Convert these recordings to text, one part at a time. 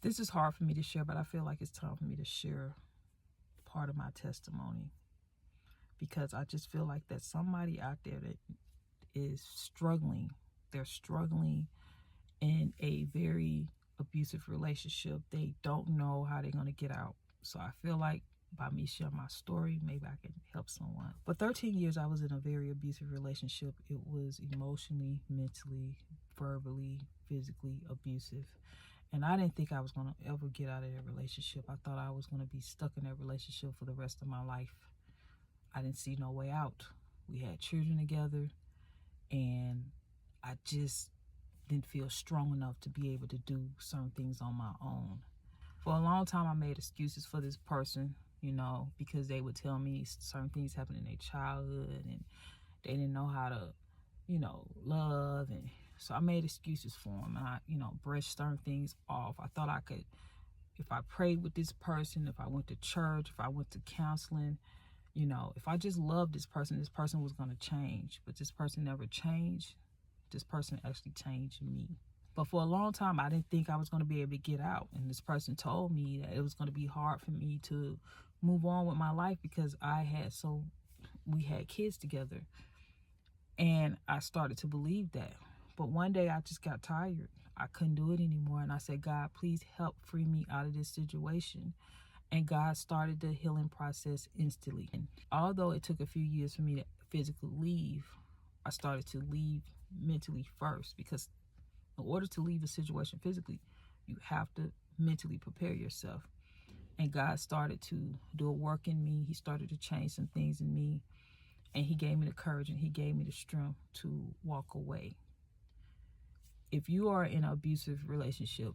This is hard for me to share, but I feel like it's time for me to share part of my testimony, because I just feel like there's somebody out there that is struggling. They're struggling in a very abusive relationship. They don't know how they're going to get out. So I feel like by me sharing my story, maybe I can help someone. For 13 years, I was in a very abusive relationship. It was emotionally, mentally, verbally, physically abusive. And I didn't think I was going to ever get out of that relationship. I thought I was going to be stuck in that relationship for the rest of my life. I didn't see no way out. We had children together, and I just didn't feel strong enough to be able to do certain things on my own. For a long time, I made excuses for this person, because they would tell me certain things happened in their childhood, and they didn't know how to, love. And so I made excuses for them, and I, brushed certain things off. I thought I could, if I prayed with this person, if I went to church, if I went to counseling, if I just loved this person was going to change. But this person never changed. This person actually changed me. But for a long time, I didn't think I was going to be able to get out. And this person told me that it was going to be hard for me to move on with my life because we had kids together. And I started to believe that. But one day I just got tired. I couldn't do it anymore. And I said, God, please help free me out of this situation. And God started the healing process instantly. And although it took a few years for me to physically leave, I started to leave mentally first, because in order to leave a situation physically, you have to mentally prepare yourself. And God started to do a work in me. He started to change some things in me. And he gave me the courage and he gave me the strength to walk away. If you are in an abusive relationship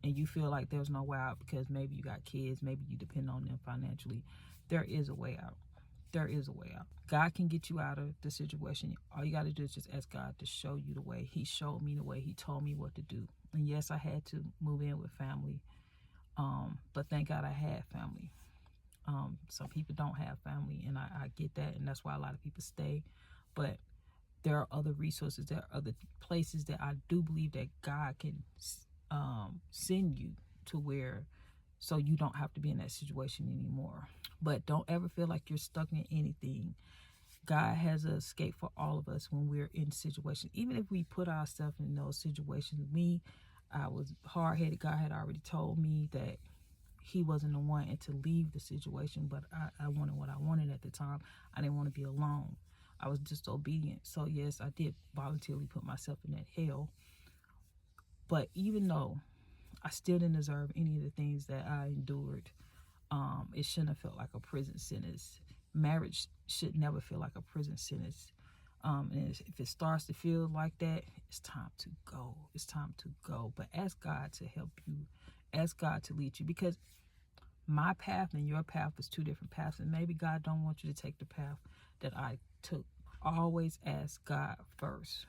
and you feel like there's no way out because maybe you got kids, maybe you depend on them financially, there is a way out. There is a way out. God can get you out of the situation. All you got to do is just ask God to show you the way. He showed me the way. He told me what to do. And yes, I had to move in with family. But thank God I had family. Some people don't have family, and I get that, and that's why a lot of people stay. But there are other resources, there are other places that I do believe that God can send you to where, so you don't have to be in that situation anymore. But don't ever feel like you're stuck in anything. God has an escape for all of us when we're in situations. Even if we put ourselves in those situations, I was hard-headed. God had already told me that he wasn't the one and to leave the situation, but I wanted what I wanted at the time. I didn't want to be alone. I was disobedient. So yes, I did voluntarily put myself in that hell. But even though I still didn't deserve any of the things that I endured, it shouldn't have felt like a prison sentence. Marriage should never feel like a prison sentence. And if it starts to feel like that, it's time to go. It's time to go. But ask God to help you. Ask God to lead you, because my path and your path is two different paths, and maybe God don't want you to take the path that I took. Always ask God first.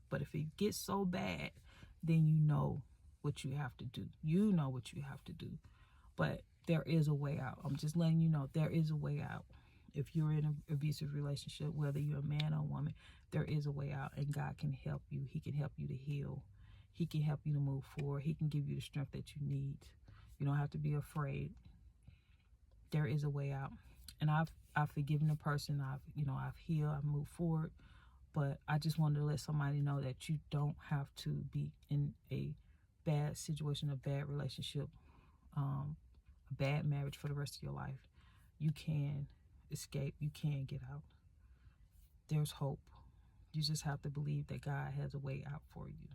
But if it gets so bad, then you know what you have to do. You know what you have to do. But there is a way out. I'm just letting you know there is a way out. If you're in an abusive relationship, whether you're a man or a woman, there is a way out, and God can help you. He can help you to heal. He can help you to move forward. He can give you the strength that you need. You don't have to be afraid. There is a way out. And I've forgiven the person. I've healed. I've moved forward. But I just wanted to let somebody know that you don't have to be in a bad situation, a bad relationship, a bad marriage for the rest of your life. You can escape. You can get out. There's hope. You just have to believe that God has a way out for you.